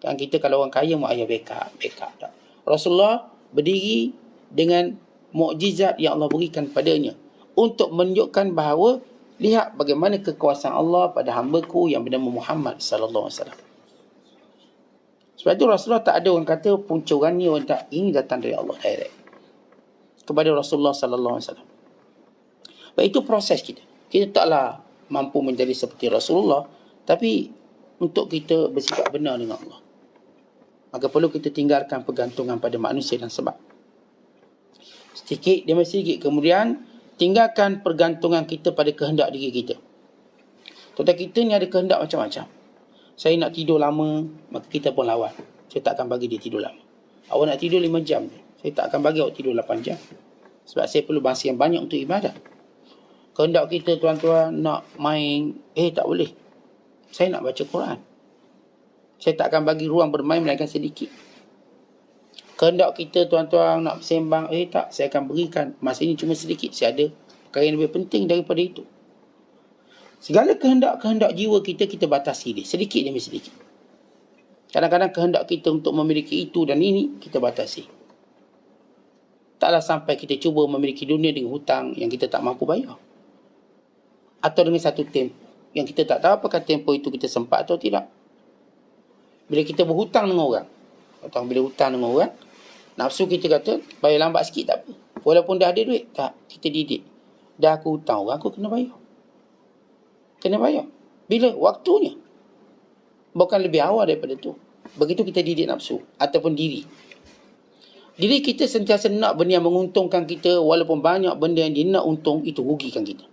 Kan kita kalau orang kaya mak ayah backup tak. Rasulullah berdiri dengan mukjizat yang Allah berikan padanya untuk menunjukkan bahawa lihat bagaimana kekuasaan Allah pada hamba-Ku yang bernama Muhammad sallallahu alaihi wasallam. Sebab itu Rasulullah tak ada orang kata puncurannya orang tak, ini datang dari Allah direct kepada Rasulullah sallallahu alaihi wasallam. Baik, itu proses kita. Kita taklah mampu menjadi seperti Rasulullah, tapi untuk kita bersifat benar dengan Allah, maka perlu kita tinggalkan pergantungan pada manusia dan sebab. Sedikit demi sedikit. Kemudian tinggalkan pergantungan kita pada kehendak diri kita. Tuan-tuan, kita ni ada kehendak macam-macam. Saya nak tidur lama, maka kita pun lawan. Saya tak akan bagi dia tidur lama. Awak nak tidur 5 jam, saya tak akan bagi awak tidur 8 jam. Sebab saya perlu masa yang banyak untuk ibadah. Kehendak kita tuan-tuan nak main, tak boleh. Saya nak baca Quran. Saya tak akan bagi ruang bermain melainkan sedikit. Kehendak kita tuan-tuan nak bersembang, tak, saya akan berikan masa ini cuma sedikit. Saya ada perkara yang lebih penting daripada itu. Segala kehendak-kehendak jiwa kita batasi dia sedikit demi sedikit. Kadang-kadang kehendak kita untuk memiliki itu dan ini kita batasi. Taklah sampai kita cuba memiliki dunia dengan hutang yang kita tak mampu bayar, atau dengan satu tempoh yang kita tak tahu apakah tempoh itu kita sempat atau tidak. Bila kita berhutang dengan orang, atau bila hutang dengan orang, nafsu kita kata bayar lambat sikit tak apa, walaupun dah ada duit. Tak, kita didik, dah aku hutang orang, aku kena bayar. Bila? Waktunya. Bukan lebih awal daripada tu. Begitu kita didik nafsu ataupun diri. Diri kita sentiasa nak benda yang menguntungkan kita, walaupun banyak benda yang dia nak untung, itu rugikan kita.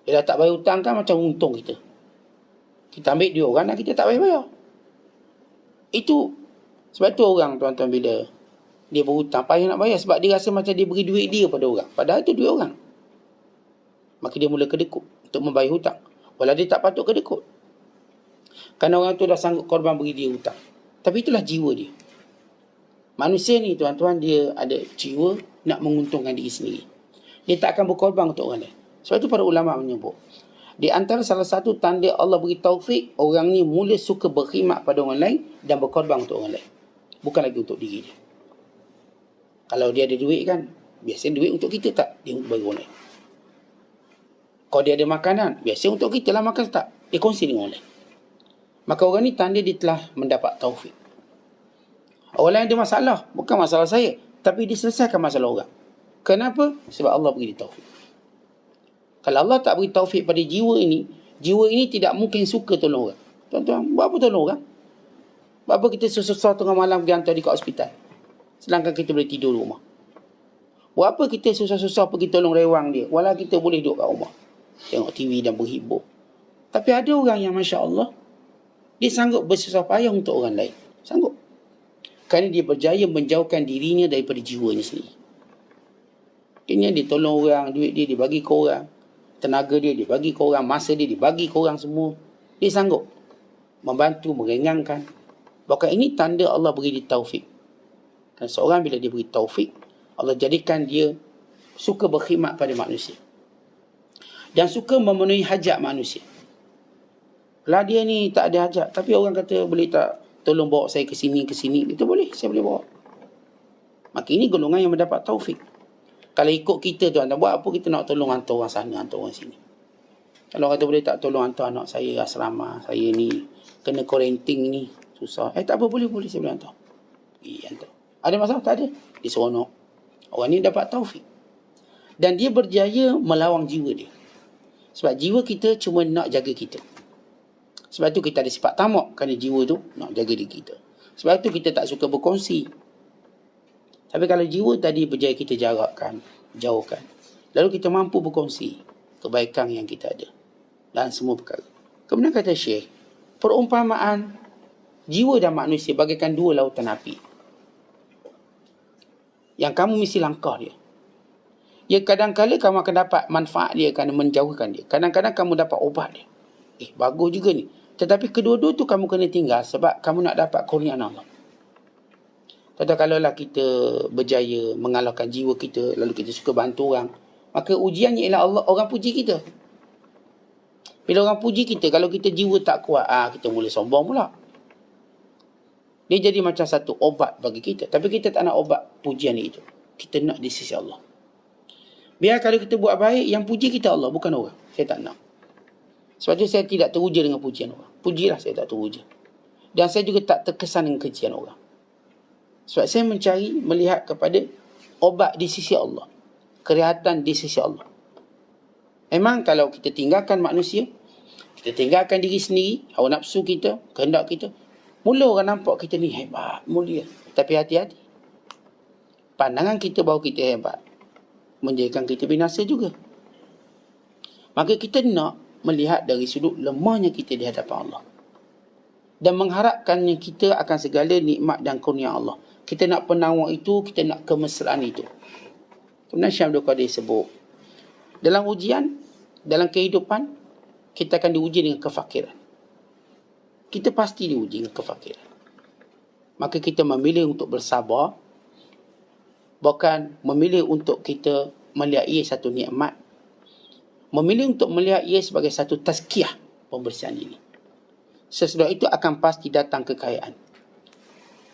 Bila tak bayar hutang kan macam untung kita. Kita ambil duit orang dan kita tak bayar. Itu sebab tu orang tuan-tuan bila dia berhutang payah nak bayar, sebab dia rasa macam dia beri duit dia pada orang, padahal itu duit orang. Maka dia mula kedekut untuk membayar hutang, walau dia tak patut kedekut, kerana orang tu dah sanggup korban beri dia hutang. Tapi itulah jiwa dia. Manusia ni tuan-tuan, dia ada jiwa nak menguntungkan diri sendiri. Dia tak akan berkorban untuk orang lain. Sebab itu para ulama menyebut, di antara salah satu tanda Allah beri taufik, orang ni mula suka berkhidmat pada orang lain dan berkorban untuk orang lain, bukan lagi untuk diri dia. Kalau dia ada duit kan, biasanya duit untuk kita, tak, dia untuk bagi orang lain. Kalau dia ada makanan, biasanya untuk kita lah makan, tak, dia kongsi dengan orang lain. Maka orang ni tanda dia telah mendapat taufik. Orang lain ada masalah, bukan masalah saya, tapi dia selesaikan masalah orang. Kenapa? Sebab Allah beri dia taufik. Kalau Allah tak beri taufik pada jiwa ini tidak mungkin suka tolong orang. Tuan-tuan, buat apa tolong orang? Buat apa kita susah tengah malam pergi hantar dia kat hospital, sedangkan kita boleh tidur di rumah? Buat apa kita susah-susah pergi tolong rewang dia, walau kita boleh duduk kat rumah tengok TV dan berhibur. Tapi ada orang yang Masya Allah, dia sanggup bersusah payah untuk orang lain. Sanggup. Kerana dia berjaya menjauhkan dirinya daripada jiwanya sendiri. Akhirnya dia tolong orang, duit dia dibagi ke orang, tenaga dia dibagi ke orang, masa dia dibagi ke orang semua. Dia sanggup membantu, meringankan. Bahkan ini tanda Allah beri dia taufik. Dan seorang bila dia beri taufik, Allah jadikan dia suka berkhidmat pada manusia. Dan suka memenuhi hajat manusia. Lah dia ni tak ada hajat, tapi orang kata boleh tak tolong bawa saya ke sini. Itu boleh, saya boleh bawa. Maka ini golongan yang mendapat taufik. Kalau ikut kita tu, anda buat apa kita nak tolong hantar orang sana, hantar orang sini. Kalau kata boleh tak tolong hantar anak saya asrama, saya ni kena quarantine ni, susah. Tak apa, boleh, saya boleh hantar. Pergi hantar. Ada masalah? Tak ada. Dia seronok. Orang ni dapat taufik. Dan dia berjaya melawang jiwa dia. Sebab jiwa kita cuma nak jaga kita. Sebab tu kita ada sifat tamak, kerana jiwa tu nak jaga diri kita. Sebab tu kita tak suka berkongsi. Tapi kalau jiwa tadi berjaya kita jarakkan, jauhkan, lalu kita mampu berkongsi kebaikan yang kita ada dan semua perkara. Kemudian kata Syekh, perumpamaan jiwa dan manusia bagaikan dua lautan api yang kamu mesti langkah dia. Ya, kadang-kadang kamu akan dapat manfaat dia kerana menjauhkan dia. Kadang-kadang kamu dapat obat dia. Bagus juga ni. Tetapi kedua-dua tu kamu kena tinggal sebab kamu nak dapat kurniaan Allah. Tetapi kalaulah kita berjaya mengalahkan jiwa kita, lalu kita suka bantu orang, maka ujiannya ialah Allah, orang puji kita. Bila orang puji kita, kalau kita jiwa tak kuat, kita mula sombong pula. Dia jadi macam satu obat bagi kita. Tapi kita tak nak obat pujian itu. Kita nak di sisi Allah. Biar kalau kita buat baik, yang puji kita Allah, bukan orang. Saya tak nak. Sebab tu saya tidak teruja dengan pujian orang. Pujilah, saya tak teruja. Dan saya juga tak terkesan dengan kejian orang. Sebab saya mencari, melihat kepada obat di sisi Allah. Kerehatan di sisi Allah. Memang kalau kita tinggalkan manusia, kita tinggalkan diri sendiri, hawa nafsu kita, kehendak kita, mula orang nampak kita ni hebat, mulia. Tapi hati-hati. Pandangan kita bahawa kita hebat menjadikan kita binasa juga. Maka kita nak melihat dari sudut lemahnya kita di hadapan Allah. Dan mengharapkannya kita akan segala nikmat dan kurnia Allah. Kita nak penawar itu, kita nak kemesraan itu. Kemudian Syekh Abdul Qadir sebut, dalam ujian, dalam kehidupan, kita akan diuji dengan kefakiran. Kita pasti diuji dengan kefakiran. Maka kita memilih untuk bersabar, bukan memilih untuk kita melihat ia satu nikmat, memilih untuk melihat ia sebagai satu tazkiyah, pembersihan diri. Sesudah itu akan pasti datang kekayaan.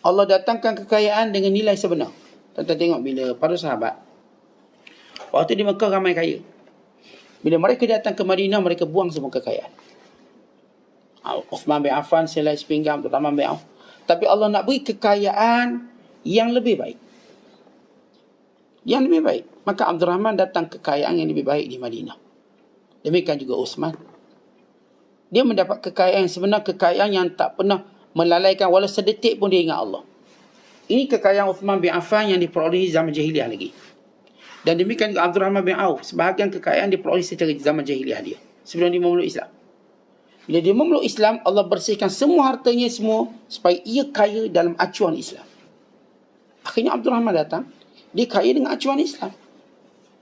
Allah datangkan kekayaan dengan nilai sebenar. Tuan-tuan tengok bila para sahabat, waktu di Mekah ramai kaya. Bila mereka datang ke Madinah, mereka buang semua kekayaan. Uthman bin Affan, selai sepinggang, terutama bin Auf. Tapi Allah nak beri kekayaan yang lebih baik. Yang lebih baik. Maka Abdul Rahman datang kekayaan yang lebih baik di Madinah. Demikian juga Uthman. Dia mendapat kekayaan yang sebenar, kekayaan yang tak pernah melalaikan walau sedetik pun dia ingat Allah. Ini kekayaan Uthman bin Affan yang diperolehi zaman jahiliah lagi. Dan demikian juga Abdul Rahman bin Auf, sebahagian kekayaan diperolehi secara zaman jahiliah dia, sebelum dia memeluk Islam. Bila dia memeluk Islam, Allah bersihkan semua hartanya semua supaya ia kaya dalam acuan Islam. Akhirnya Abdul Rahman datang, dia kaya dengan acuan Islam.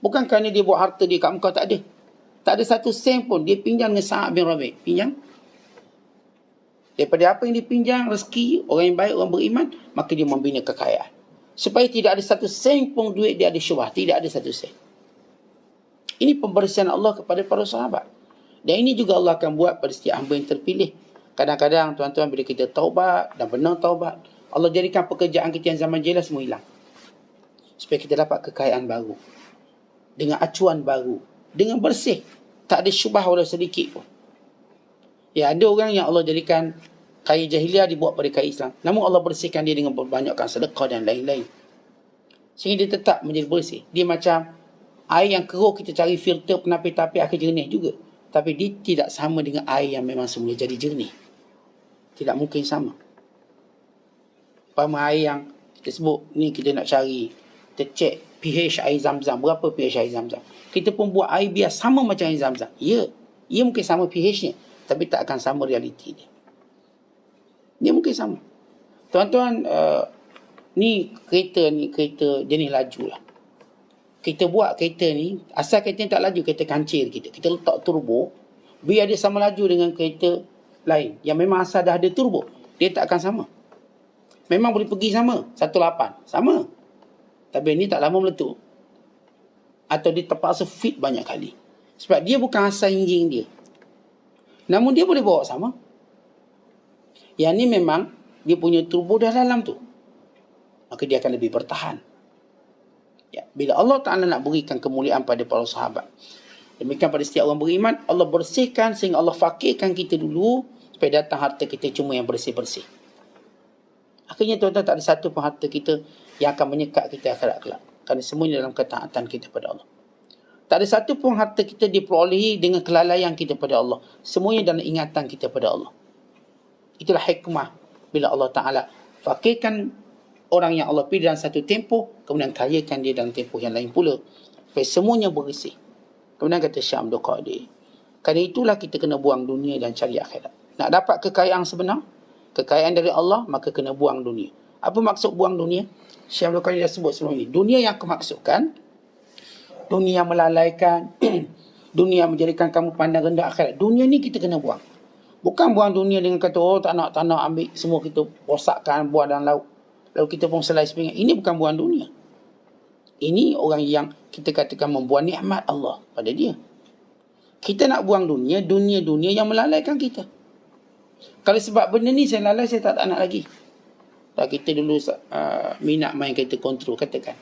Bukan kerana dia buat harta dia kat Mekah, tak ada. Tak ada satu sen pun. Dia pinjam dengan Sa'ad bin Rabi'. Pinjam. Daripada apa yang dipinjam, rezeki, orang yang baik, orang beriman, maka dia membina kekayaan. Supaya tidak ada satu sen pun duit dia ada syubhah. Tidak ada satu sen. Ini pembersihan Allah kepada para sahabat. Dan ini juga Allah akan buat pada setiap hamba yang terpilih. Kadang-kadang tuan-tuan bila kita taubat dan benar taubat, Allah jadikan pekerjaan kita yang zaman jahiliah semua hilang. Supaya kita dapat kekayaan baru. Dengan acuan baru. Dengan bersih. Tak ada syubhah walau sedikit pun. Ya, ada orang yang Allah jadikan kaya jahiliah dibuat pada kaya Islam. Namun Allah bersihkan dia dengan berbanyakkan sedekah dan lain-lain. Sehingga dia tetap menjadi bersih. Dia macam air yang keruh, kita cari filter penapis-tapis akan jernih juga. Tapi dia tidak sama dengan air yang memang semula jadi jernih. Tidak mungkin sama. Umpama air yang kita sebut ni, kita nak cari, kita cek pH air zam-zam. Berapa pH air zam-zam? Kita pun buat air biar sama macam air zam-zam. Ya, ia mungkin sama pH-nya, tapi tak akan sama realiti dia. Dia mungkin sama. Tuan-tuan, ni kereta jenis laju lah. Kita buat kereta ni, asal kereta ni tak laju, kereta kancil kita letak turbo, biar dia sama laju dengan kereta lain yang memang asal dah ada turbo, dia tak akan sama. Memang boleh pergi sama 18, sama, tapi ni tak lama meletup, atau dia terpaksa fit banyak kali sebab dia bukan asal enjin dia, namun dia boleh bawa sama. Yang ni memang dia punya turbo dah dalam tu, maka dia akan lebih bertahan. Ya, bila Allah Ta'ala nak berikan kemuliaan pada para sahabat, demikian pada setiap orang beriman, Allah bersihkan sehingga Allah fakirkan kita dulu supaya datang harta kita cuma yang bersih-bersih. Akhirnya tuan-tuan, tak ada satu pun harta kita yang akan menyekat kita akhirat kelak, kerana semuanya dalam ketaatan kita pada Allah. Tak ada satu pun harta kita diperolehi dengan kelalaian kita pada Allah, semuanya dalam ingatan kita pada Allah. Itulah hikmah bila Allah Ta'ala fakirkan orang yang Allah pilih dalam satu tempoh, kemudian kayakan dia dalam tempoh yang lain pula, supaya semuanya bersih. Kemudian kata Syekh Abdul Qadir, kerana itulah kita kena buang dunia dan cari akhirat. Nak dapat kekayaan sebenar, kekayaan dari Allah, maka kena buang dunia. Apa maksud buang dunia? Syekh Abdul Qadir dah sebut sebelum ini. Dunia yang aku maksudkan, dunia yang melalaikan, dunia yang menjadikan kamu pandang rendah akhirat. Dunia ni kita kena buang. Bukan buang dunia dengan kata, oh tak nak ambil, semua kita rosakkan, buang dalam laut, lalu kita pun selai sepinggan. Ini bukan buang dunia. Ini orang yang kita katakan membuang nikmat Allah pada dia. Kita nak buang dunia yang melalaikan kita. Kalau sebab benda ni saya lalai, saya tak nak lagi. Tak, kita dulu minat main kereta kontrol, katakan.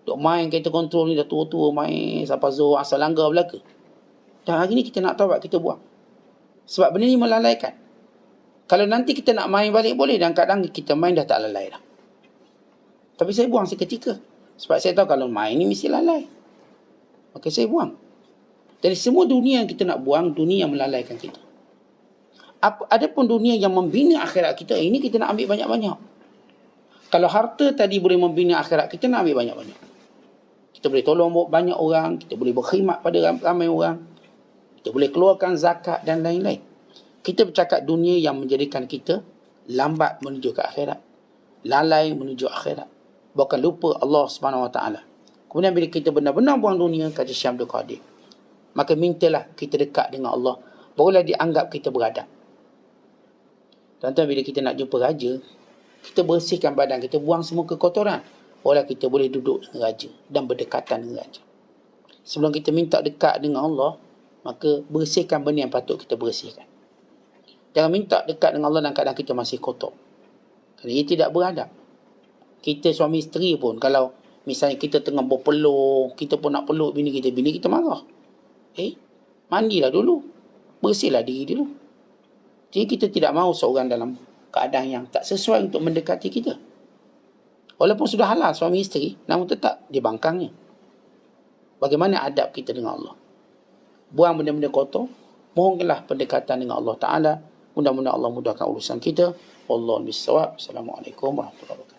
Duk main kereta kontrol ni dah tua-tua, main sampai Zohar, asal langgar belaka. Dan hari ni kita nak taubat, kita buang. Sebab benda ni melalaikan. Kalau nanti kita nak main balik boleh, dan kadang kita main dah tak lalai dah. Tapi saya buang seketika. Sebab saya tahu kalau main ni mesti lalai. Maka saya buang. Jadi semua dunia yang kita nak buang, dunia yang melalaikan kita. Adapun dunia yang membina akhirat kita, ini kita nak ambil banyak-banyak. Kalau harta tadi boleh membina akhirat kita, nak ambil banyak-banyak. Kita boleh tolong banyak orang, kita boleh berkhidmat pada ramai orang, kita boleh keluarkan zakat dan lain-lain. Kita bercakap dunia yang menjadikan kita lambat menuju ke akhirat, lalai menuju akhirat, bahkan lupa Allah SWT. Kemudian bila kita benar-benar buang dunia, kata Syekh Abdul Qadir, maka mintalah kita dekat dengan Allah, barulah dianggap kita beradab. Tuan-tuan, bila kita nak jumpa raja, kita bersihkan badan kita, buang semua kekotoran, barulah kita boleh duduk dengan raja dan berdekatan dengan raja. Sebelum kita minta dekat dengan Allah, maka bersihkan benda yang patut kita bersihkan. Jangan minta dekat dengan Allah dan kadang kita masih kotor, kerana ia tidak beradab. Kita suami isteri pun, kalau misalnya kita tengah berpeluh, kita pun nak peluk bini kita marah. Mandilah dulu, bersihlah diri dulu. Jadi kita tidak mahu seorang dalam keadaan yang tak sesuai untuk mendekati kita. Walaupun sudah halal suami isteri, namun tetap di bangkangnya. Bagaimana adab kita dengan Allah? Buang benda-benda kotor, mohonlah pendekatan dengan Allah Ta'ala. Mudah-mudahan Allah mudahkan urusan kita. Wallahu bissawab. Assalamualaikum warahmatullahi wabarakatuh.